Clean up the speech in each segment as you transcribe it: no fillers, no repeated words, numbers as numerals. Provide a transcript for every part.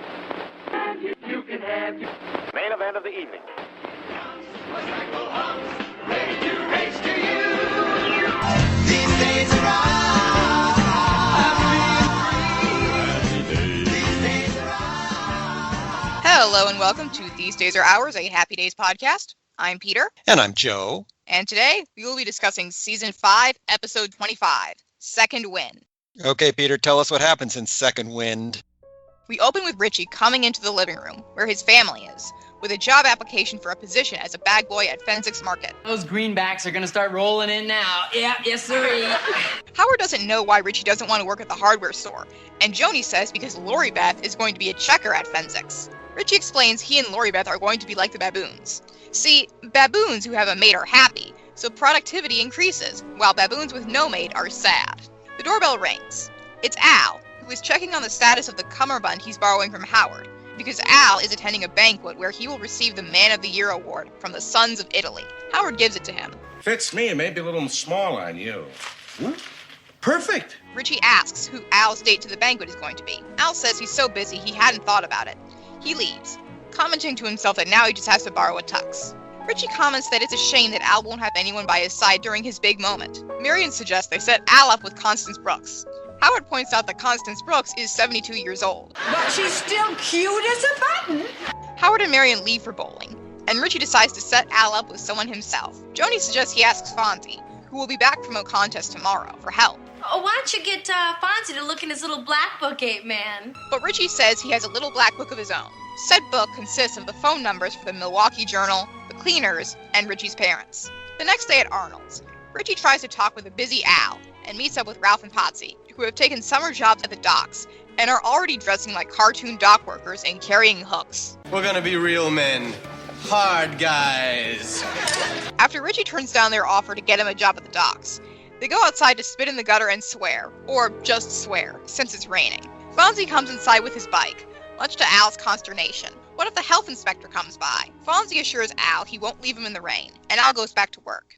You can have your Main event of the evening. ready to race to you. These days are Hello and welcome to These Days Are Ours, a Happy Days podcast. I'm Peter, And I'm Joe. and today we will be discussing Season 5, Episode 25, Second Wind. Okay, Peter, tell us what happens in Second Wind. We open with Richie coming into the living room, where his family is, with a job application for a position as a bag boy at Fenwick's Market. Those greenbacks are gonna start rolling in now. Yeah, yes sirree. Howard doesn't know why Richie doesn't want to work at the hardware store, and Joni says because Lori Beth is going to be a checker at Fenwick's. Richie explains he and Lori Beth are going to be like the baboons. See, baboons who have a mate are happy, so productivity increases, while baboons with no mate are sad. The doorbell rings. It's Al, who is checking on the status of the cummerbund he's borrowing from Howard, because Al is attending a banquet where he will receive the Man of the Year award from the Sons of Italy. Howard gives it to him. Fits me, maybe a little small on you. Perfect. Richie asks who Al's date to the banquet is going to be. Al says he's so busy he hadn't thought about it. He leaves, commenting to himself that now he just has to borrow a tux. Richie comments that it's a shame that Al won't have anyone by his side during his big moment. Marion suggests they set Al up with Constance Brooks. Howard points out that Constance Brooks is 72 years old. But she's still cute as a button. Howard and Marion leave for bowling, and Richie decides to set Al up with someone himself. Joni suggests he asks Fonzie, who will be back from a contest tomorrow, for help. Oh, why don't you get Fonzie to look in his little black book, Ape Man? But Richie says he has a little black book of his own. Said book consists of the phone numbers for the Milwaukee Journal, the cleaners, and Richie's parents. The next day at Arnold's, Richie tries to talk with a busy Al and meets up with Ralph and Potsy, who have taken summer jobs at the docks and are already dressing like cartoon dock workers and carrying hooks. We're gonna be real men. Hard guys. After Richie turns down their offer to get him a job at the docks, they go outside to spit in the gutter and swear, or just swear, since it's raining. Fonzie comes inside with his bike, much to Al's consternation. What if the health inspector comes by? Fonzie assures Al he won't leave him in the rain, and Al goes back to work.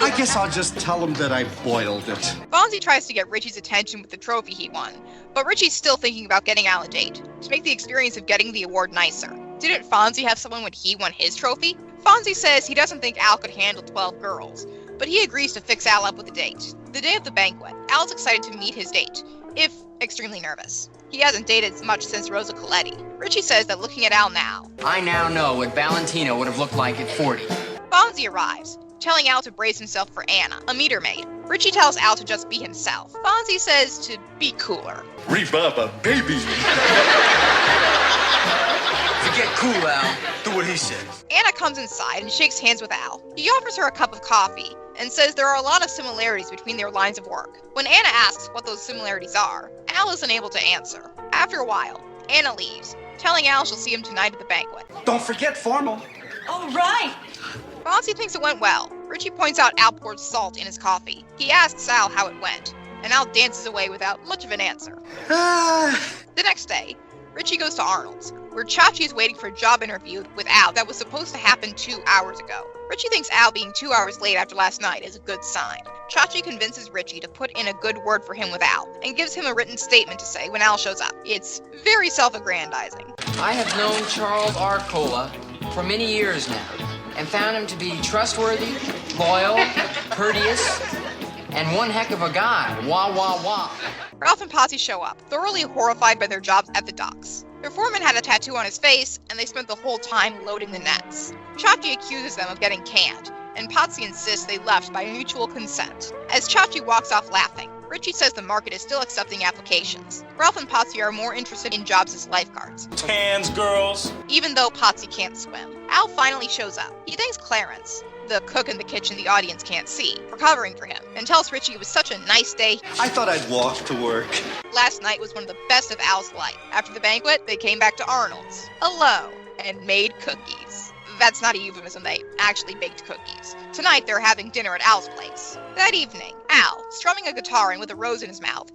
I guess I'll just tell him that I boiled it. Fonzie tries to get Richie's attention with the trophy he won, but Richie's still thinking about getting Al a date, to make the experience of getting the award nicer. Didn't Fonzie have someone when he won his trophy? Fonzie says he doesn't think Al could handle 12 girls, but he agrees to fix Al up with a date. The day of the banquet, Al's excited to meet his date, if extremely nervous. He hasn't dated much since Rosa Coletti. Richie says that looking at Al now, I now know what Valentino would have looked like at 40. Fonzie arrives, telling Al to brace himself for Anna, a meter maid. Richie tells Al to just be himself. Fonzie says to be cooler. Revive a baby. Forget cool, Al. Do what he says. Anna comes inside and shakes hands with Al. He offers her a cup of coffee and says there are a lot of similarities between their lines of work. When Anna asks what those similarities are, Al isn't able to answer. After a while, Anna leaves, telling Al she'll see him tonight at the banquet. Don't forget formal. All right. Fonzie thinks it went well. Richie points out Al poured salt in his coffee. He asks Al how it went, and Al dances away without much of an answer. The next day, Richie goes to Arnold's, where Chachi is waiting for a job interview with Al that was supposed to happen 2 hours ago. Richie thinks Al being 2 hours late after last night is a good sign. Chachi convinces Richie to put in a good word for him with Al, and gives him a written statement to say when Al shows up. It's very self-aggrandizing. I have known Charles Arcola for many years now, and found him to be trustworthy, loyal, courteous, and one heck of a guy. Wah, wah, wah. Ralph and Potsy show up, thoroughly horrified by their jobs at the docks. Their foreman had a tattoo on his face, and they spent the whole time loading the nets. Chachi accuses them of getting canned, and Potsy insists they left by mutual consent. As Chachi walks off laughing, Richie says the market is still accepting applications. Ralph and Potsy are more interested in jobs as lifeguards, Hands, girls. even though Potsy can't swim. Al finally shows up. He thanks Clarence, the cook in the kitchen the audience can't see, for covering for him, and tells Richie it was such a nice day. I thought I'd walk to work. Last night was one of the best of Al's life. After the banquet, they came back to Arnold's, alone, and made cookies. That's not a euphemism, they actually baked cookies. Tonight, they're having dinner at Al's place. That evening, Al, strumming a guitar and with a rose in his mouth,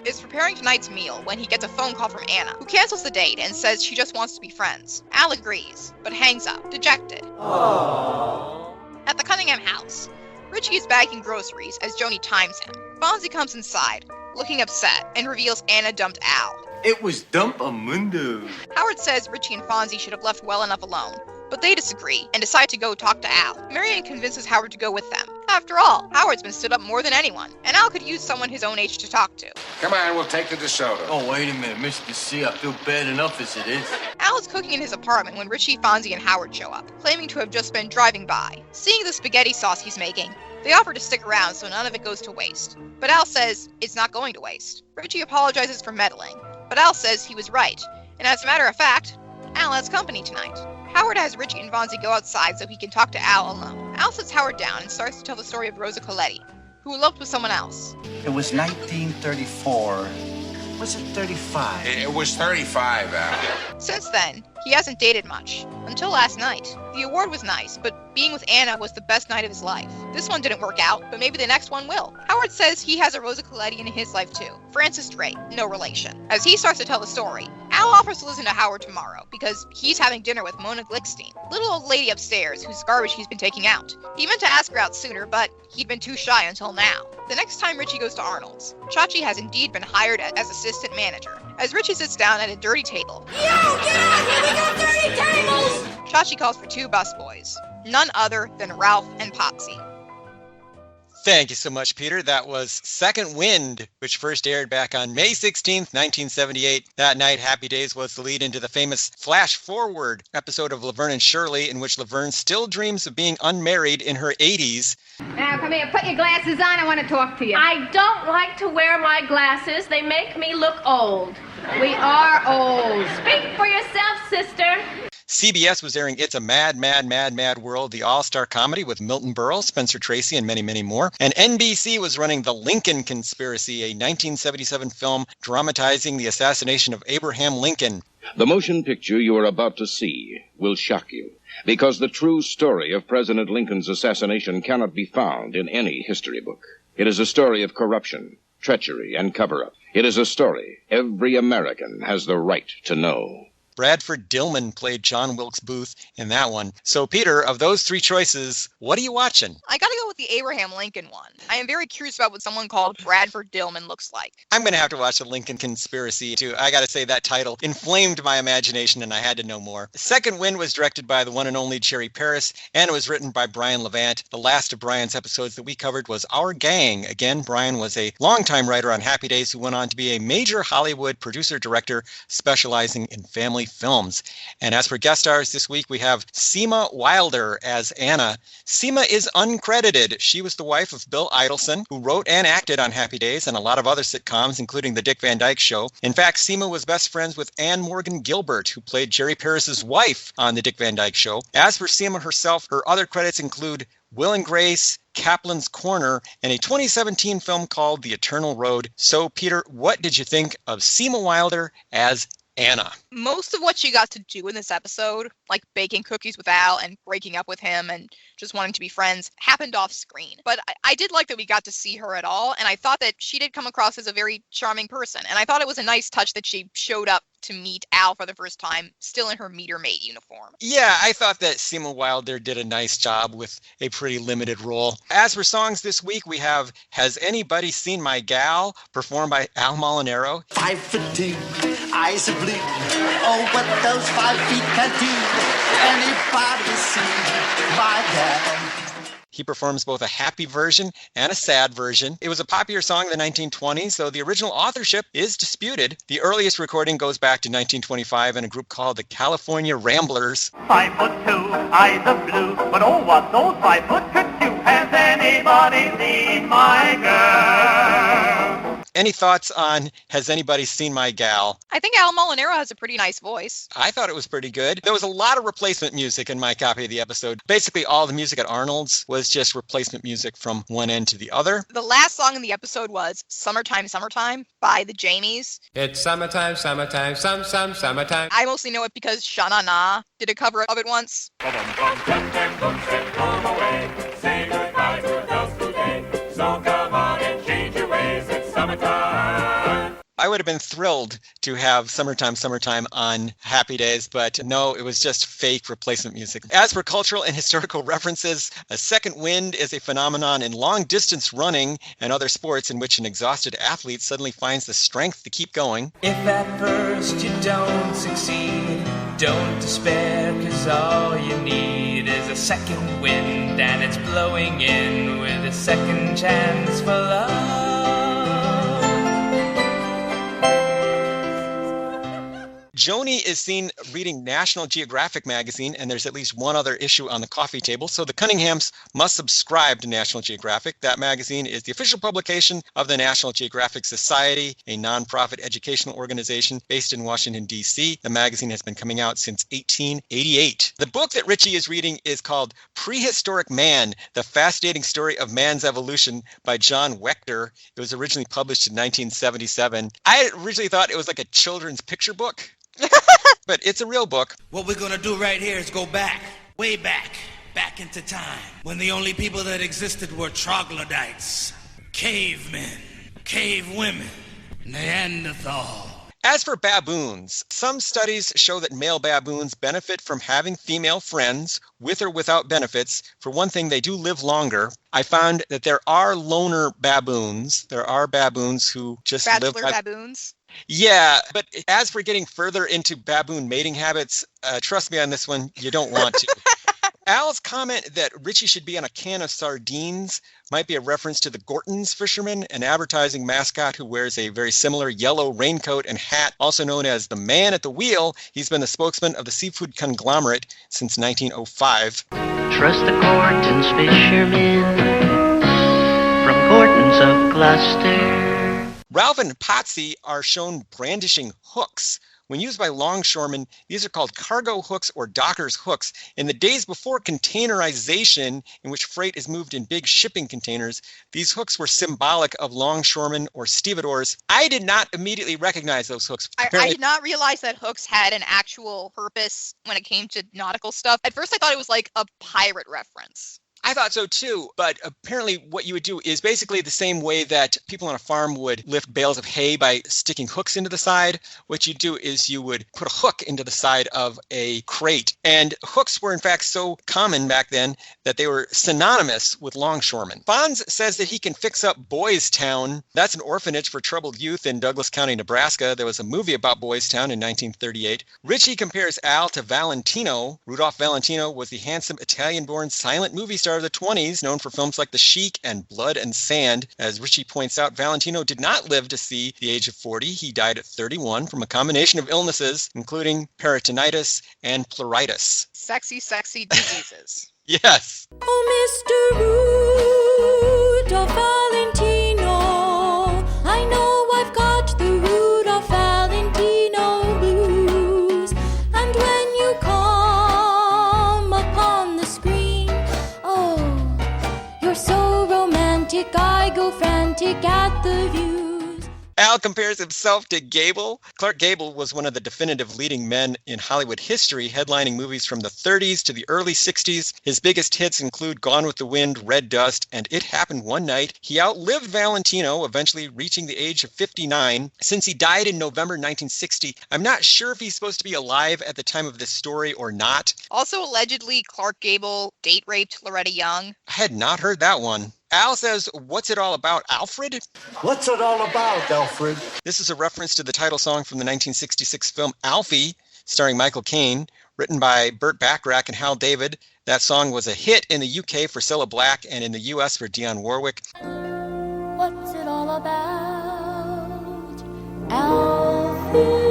is preparing tonight's meal when he gets a phone call from Anna, who cancels the date and says she just wants to be friends. Al agrees, but hangs up, dejected. Aww. At the Cunningham house, Richie is bagging groceries as Joni times him. Fonzie comes inside, looking upset, and reveals Anna dumped Al. It was Dump-a-Mundo. Howard says Richie and Fonzie should have left well enough alone, but they disagree and decide to go talk to Al. Marion convinces Howard to go with them. After all, Howard's been stood up more than anyone, and Al could use someone his own age to talk to. Come on, we'll take the DeSoto. Oh, wait a minute, Mr. C. I feel bad enough as it is. Al is cooking in his apartment when Richie, Fonzie, and Howard show up, claiming to have just been driving by. Seeing the spaghetti sauce he's making, they offer to stick around so none of it goes to waste. But Al says it's not going to waste. Richie apologizes for meddling, but Al says he was right. And as a matter of fact, Al has company tonight. Howard has Richie and Fonzie go outside so he can talk to Al alone. Al sits Howard down and starts to tell the story of Rosa Coletti, who eloped with someone else. It was 1934. Was it 35? It was 35, Al. Since then, he hasn't dated much. Until last night. The award was nice, but being with Anna was the best night of his life. This one didn't work out, but maybe the next one will. Howard says he has a Rosa Coletti in his life too. Frances Drake, no relation. As he starts to tell the story, Al offers to listen to Howard tomorrow, because he's having dinner with Mona Glickstein, little old lady upstairs whose garbage he's been taking out. He meant to ask her out sooner, but he'd been too shy until now. The next time Richie goes to Arnold's, Chachi has indeed been hired as assistant manager. As Richie sits down at a dirty table, Yo, get out here! We got dirty tables! Chachi calls for two busboys, none other than Ralph and Popsy. Thank you so much, Peter. That was Second Wind, which first aired back on May 16th, 1978. That night, Happy Days was the lead into the famous Flash Forward episode of Laverne and Shirley, in which Laverne still dreams of being unmarried in her 80s. Now, come here. Put your glasses on. I want to talk to you. I don't like to wear my glasses. They make me look old. We are old. Speak for yourself, sister. CBS was airing It's a Mad, Mad, Mad, Mad World, the all-star comedy with Milton Berle, Spencer Tracy, and many, many more. And NBC was running The Lincoln Conspiracy, a 1977 film dramatizing the assassination of Abraham Lincoln. The motion picture you are about to see will shock you, because the true story of President Lincoln's assassination cannot be found in any history book. It is a story of corruption, treachery, and cover-up. It is a story every American has the right to know. Bradford Dillman played John Wilkes Booth in that one. So, Peter, of those three choices, what are you watching? I gotta go with the Abraham Lincoln one. I am very curious about what someone called Bradford Dillman looks like. I'm going to have to watch The Lincoln Conspiracy, too. I got to say that title inflamed my imagination, and I had to know more. Second Wind was directed by the one and only Jerry Paris, and it was written by Brian Levant. The last of Brian's episodes that we covered was Our Gang. Again, Brian was a longtime writer on Happy Days who went on to be a major Hollywood producer-director specializing in family films. And as for guest stars this week, we have Seema Wilder as Anna. Seema is uncredited. She was the wife of Bill Idelson, who wrote and acted on Happy Days and a lot of other sitcoms, including The Dick Van Dyke Show. In fact, Seema was best friends with Anne Morgan Gilbert, who played Jerry Paris's wife on The Dick Van Dyke Show. As for Seema herself, her other credits include Will and Grace, Kaplan's Corner, and a 2017 film called The Eternal Road. So, Peter, what did you think of Seema Wilder as Anna? Most of what she got to do in this episode, like baking cookies with Al and breaking up with him and just wanting to be friends, happened off screen. But I did like that we got to see her at all, and I thought that she did come across as a very charming person. And I thought it was a nice touch that she showed up to meet Al for the first time, still in her meter maid uniform. Yeah, I thought that Seema Wilder did a nice job with a pretty limited role. As for songs this week, we have Has Anybody Seen My Gal, performed by Al Molinaro. 5'2", eyes are blue. Oh, what those 5 feet can do. Anybody seen my gal? He performs both a happy version and a sad version. It was a popular song in the 1920s, though the original authorship is disputed. The earliest recording goes back to 1925 in a group called the California Ramblers. 5'2", eyes of blue, but oh, what those 5 foot could do. Has anybody seen my girl? Any thoughts on Has Anybody Seen My Gal? I think Al Molinaro has a pretty nice voice. I thought it was pretty good. There was a lot of replacement music in my copy of the episode. Basically, all the music at Arnold's was just replacement music from one end to the other. The last song in the episode was Summertime, Summertime by the Jamies. It's summertime, summertime, summertime. I mostly know it because Sha Na Na did a cover of it once. Say goodbye to a dull school day. So come on and change your ways. It's summertime. I would have been thrilled to have Summertime on Happy Days, but no, it was just fake replacement music. As for cultural and historical references, a second wind is a phenomenon in long-distance running and other sports in which an exhausted athlete suddenly finds the strength to keep going. If at first you don't succeed, don't despair, 'cause all you need is a second wind, and it's blowing in with a second chance for love. Joni is seen reading National Geographic magazine, and there's at least one other issue on the coffee table, so the Cunninghams must subscribe to National Geographic. That magazine is the official publication of the National Geographic Society, a nonprofit educational organization based in Washington, D.C. The magazine has been coming out since 1888. The book that Richie is reading is called Prehistoric Man, The Fascinating Story of Man's Evolution by John Wechter. It was originally published in 1977. I originally thought it was like a children's picture book. But it's a real book. What we're going to do right here is go back, way back into time, when the only people that existed were troglodytes, cavemen, cave women, Neanderthal. As for baboons, some studies show that male baboons benefit from having female friends, with or without benefits. For one thing, they do live longer. I found that there are loner baboons. There are baboons who just live... Bachelor baboons? Yeah, but as for getting further into baboon mating habits, trust me on this one, you don't want to. Al's comment that Richie should be on a can of sardines might be a reference to the Gorton's fisherman, an advertising mascot who wears a very similar yellow raincoat and hat, also known as the man at the wheel. He's been the spokesman of the seafood conglomerate since 1905. Trust the Gorton's fishermen from Gorton's of Gloucester. Ralph and Potsy are shown brandishing hooks. When used by longshoremen, these are called cargo hooks or docker's hooks. In the days before containerization, in which freight is moved in big shipping containers, these hooks were symbolic of longshoremen or stevedores. I did not immediately recognize those hooks. I did not realize that hooks had an actual purpose when it came to nautical stuff. At first, I thought it was like a pirate reference. I thought so too, but apparently what you would do is basically the same way that people on a farm would lift bales of hay by sticking hooks into the side. What you do is you would put a hook into the side of a crate. And hooks were in fact so common back then that they were synonymous with longshoremen. Fonz says that he can fix up Boys Town. That's an orphanage for troubled youth in Douglas County, Nebraska. There was a movie about Boys Town in 1938. Richie compares Al to Valentino. Rudolph Valentino was the handsome Italian-born silent movie star of the 20s, known for films like The Sheik and Blood and Sand. As Richie points out, Valentino did not live to see the age of 40. He died at 31 from a combination of illnesses, including peritonitis and pleuritis. Sexy diseases. Yes. Oh, Mr. Rudolph Valentino, I know I've got the Rudolph Valentino blues. And when you come upon the screen, oh, you're so romantic, I go frantic at the views. Al compares himself to Gable. Clark Gable was one of the definitive leading men in Hollywood history, headlining movies from the 30s to the early 60s. His biggest hits include Gone with the Wind, Red Dust, and It Happened One Night. He outlived Valentino, eventually reaching the age of 59. Since he died in November 1960, I'm not sure if he's supposed to be alive at the time of this story or not. Also, allegedly, Clark Gable date raped Loretta Young. I had not heard that one. Al says, "What's it all about, Alfred?" What's it all about, Alfred? This is a reference to the title song from the 1966 film Alfie, starring Michael Caine, written by Burt Bacharach and Hal David. That song was a hit in the UK for Cilla Black and in the US for Dionne Warwick. What's it all about, Alfie?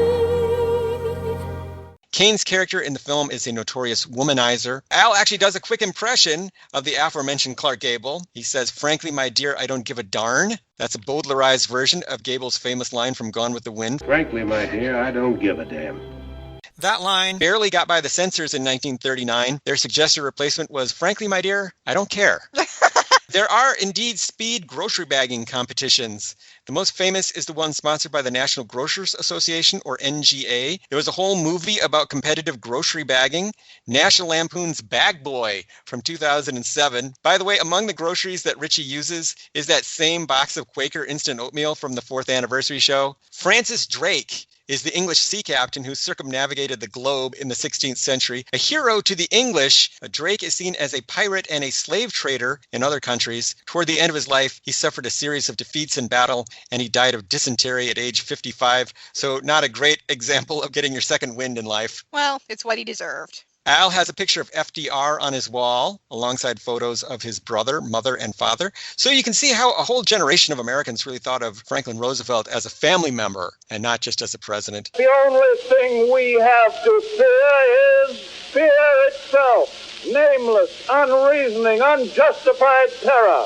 Caine's character in the film is a notorious womanizer. Al actually does a quick impression of the aforementioned Clark Gable. He says, "Frankly, my dear, I don't give a darn." That's a Baudelarized version of Gable's famous line from Gone with the Wind. Frankly, my dear, I don't give a damn. That line barely got by the censors in 1939. Their suggested replacement was, "Frankly, my dear, I don't care." There are indeed speed grocery bagging competitions. The most famous is the one sponsored by the National Grocers Association, or NGA. There was a whole movie about competitive grocery bagging, National Lampoon's Bag Boy from 2007. By the way, among the groceries that Richie uses is that same box of Quaker instant oatmeal from the 4th anniversary show. Francis Drake is the English sea captain who circumnavigated the globe in the 16th century. A hero to the English, Drake is seen as a pirate and a slave trader in other countries. Toward the end of his life, he suffered a series of defeats in battle, and he died of dysentery at age 55. So not a great example of getting your second wind in life. Well, it's what he deserved. Al has a picture of FDR on his wall, alongside photos of his brother, mother, and father. So you can see how a whole generation of Americans really thought of Franklin Roosevelt as a family member and not just as a president. The only thing we have to fear is fear itself. Nameless, unreasoning, unjustified terror.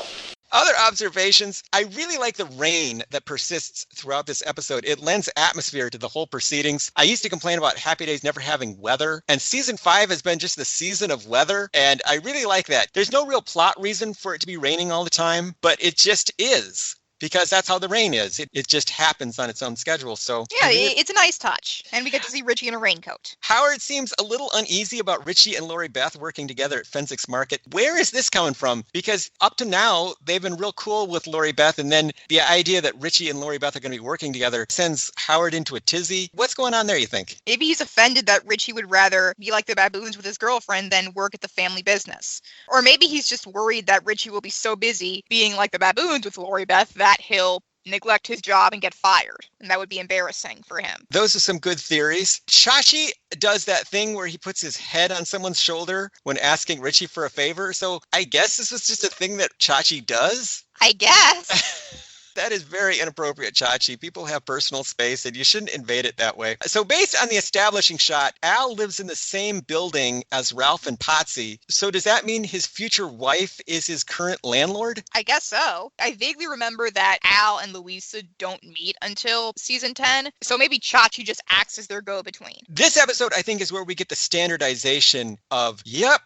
Other observations, I really like the rain that persists throughout this episode. It lends atmosphere to the whole proceedings. I used to complain about Happy Days never having weather, and season 5 has been just the season of weather, and I really like that. There's no real plot reason for it to be raining all the time, but it just is. Because that's how the rain is. It just happens on its own schedule. So yeah, it's a nice touch. And we get to see Richie in a raincoat. Howard seems a little uneasy about Richie and Lori Beth working together at Fenwick's Market. Where is this coming from? Because up to now, they've been real cool with Lori Beth. And then the idea that Richie and Lori Beth are going to be working together sends Howard into a tizzy. What's going on there, you think? Maybe he's offended that Richie would rather be like the baboons with his girlfriend than work at the family business. Or maybe he's just worried that Richie will be so busy being like the baboons with Lori Beth that he'll neglect his job and get fired. And that would be embarrassing for him. Those are some good theories. Chachi does that thing where he puts his head on someone's shoulder when asking Richie for a favor. So I guess this was just a thing that Chachi does. I guess. That is very inappropriate, Chachi. People have personal space, and you shouldn't invade it that way. So based on the establishing shot, Al lives in the same building as Ralph and Potsy. So does that mean his future wife is his current landlord? I guess so. I vaguely remember that Al and Louisa don't meet until season 10. So maybe Chachi just acts as their go-between. This episode, I think, is where we get the standardization of yep.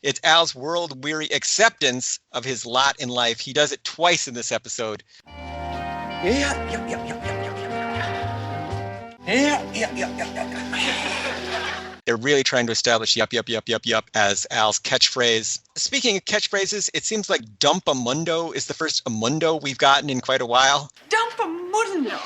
It's Al's world-weary acceptance of his lot in life. He does it twice in this episode. They're really trying to establish yup as Al's catchphrase. Speaking of catchphrases, it seems like Dumpamundo is the first amundo we've gotten in quite a while. Dumpamundo.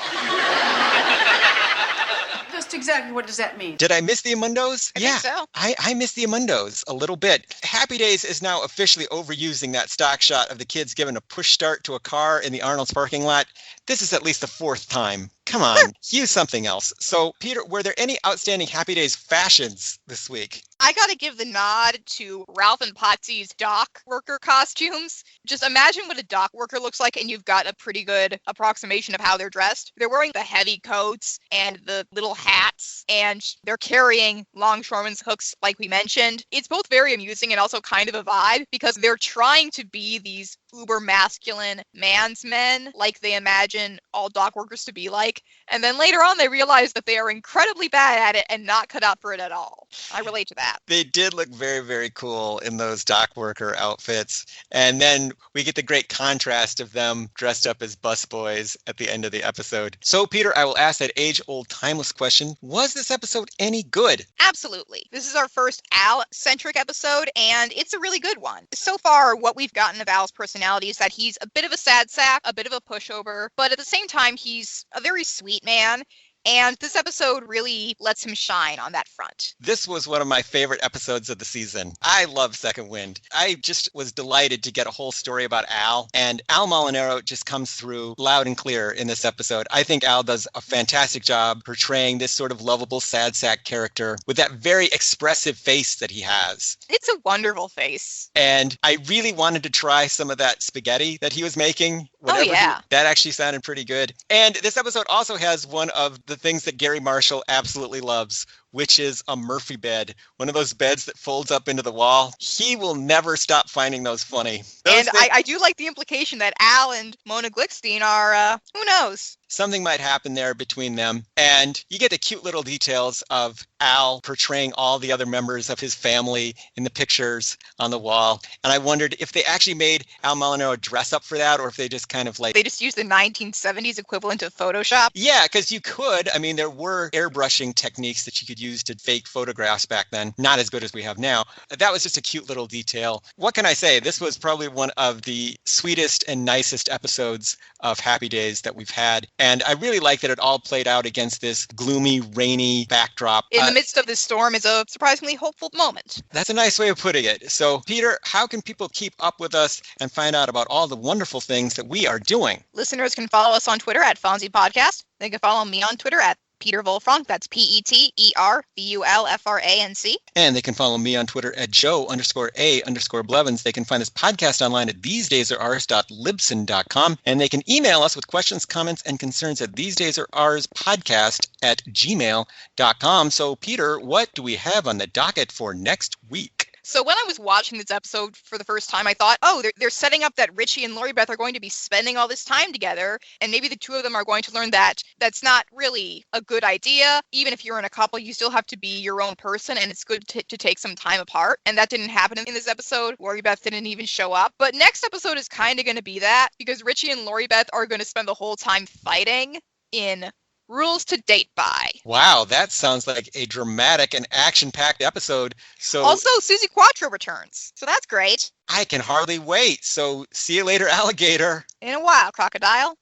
Just exactly what does that mean? Did I miss the amundos? I think so. I missed the amundos a little bit. Happy Days is now officially overusing that stock shot of the kids giving a push start to a car in the Arnold's parking lot. This is at least the 4th time. Come on, use something else. So, Peter, were there any outstanding Happy Days fashions this week? I gotta give the nod to Ralph and Potsy's dock worker costumes. Just imagine what a dock worker looks like, and you've got a pretty good approximation of how they're dressed. They're wearing the heavy coats and the little hats, and they're carrying longshoreman's hooks, like we mentioned. It's both very amusing and also kind of a vibe, because they're trying to be these uber masculine man's men, like they imagine all dock workers to be like. And then later on, they realize that they are incredibly bad at it and not cut out for it at all. I relate to that. They did look very, very cool in those dock worker outfits. And then we get the great contrast of them dressed up as busboys at the end of the episode. So, Peter, I will ask that age-old, timeless question. Was this episode any good? Absolutely. This is our first Al-centric episode, and it's a really good one. So far, what we've gotten of Al's personality is that he's a bit of a sad sack, a bit of a pushover, but at the same time, he's a very sweet man. And this episode really lets him shine on that front. This was one of my favorite episodes of the season. I love Second Wind. I just was delighted to get a whole story about Al. And Al Molinaro just comes through loud and clear in this episode. I think Al does a fantastic job portraying this sort of lovable sad sack character with that very expressive face that he has. It's a wonderful face. And I really wanted to try some of that spaghetti that he was making. That actually sounded pretty good. And this episode also has one of the things that Gary Marshall absolutely loves, which is a Murphy bed, one of those beds that folds up into the wall. He will never stop finding those funny. I do like the implication that Al and Mona Glickstein are, who knows? Something might happen there between them. And you get the cute little details of Al portraying all the other members of his family in the pictures on the wall. And I wondered if they actually made Al Molinaro dress up for that, or if they just kind of like... They just used the 1970s equivalent of Photoshop? Yeah, because you could. I mean, there were airbrushing techniques that you could use to fake photographs back then. Not as good as we have now. That was just a cute little detail. What can I say? This was probably one of the sweetest and nicest episodes of Happy Days that we've had. And I really like that it all played out against this gloomy, rainy backdrop. In the midst of this storm is a surprisingly hopeful moment. That's a nice way of putting it. So, Peter, how can people keep up with us and find out about all the wonderful things that we are doing? Listeners can follow us on Twitter at Fonzie Podcast. They can follow me on Twitter at Peter Volfranc. That's PeterVulfranc. And they can follow me on Twitter at Joe_A_Blevins. They can find this podcast online at thesedaysaroours.libsyn.com. And they can email us with questions, comments, and concerns at thesedaysaroourspodcast@gmail.com. So, Peter, what do we have on the docket for next week? So when I was watching this episode for the first time, I thought, oh, they're setting up that Richie and Lori Beth are going to be spending all this time together, and maybe the two of them are going to learn that that's not really a good idea. Even if you're in a couple, you still have to be your own person, and it's good to take some time apart. And that didn't happen in this episode. Lori Beth didn't even show up. But next episode is kind of going to be that, because Richie and Lori Beth are going to spend the whole time fighting in Rules to Date By. Wow, that sounds like a dramatic and action-packed episode. So also, Susie Quattro returns, so that's great. I can hardly wait. So see you later, alligator. In a while, crocodile.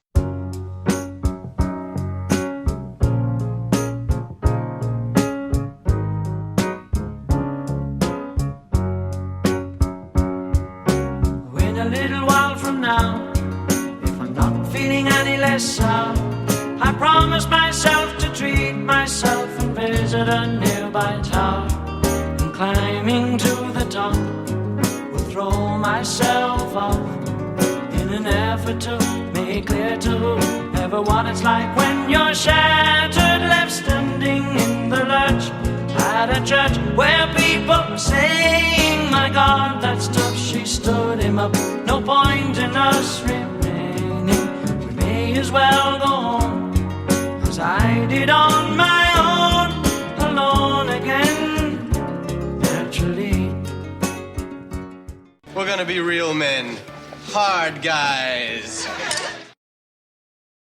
In a little while from now, if I'm not feeling any less sour, I promise myself to treat myself and visit a nearby tower. And climbing to the top, will throw myself off in an effort to make clear to everyone it's like when you're shattered, left standing in the lurch at a church where people were saying, my God, that's tough. She stood him up. No point in us remaining. We may as well go home. I did on my own, alone again, naturally. We're gonna be real men, hard guys.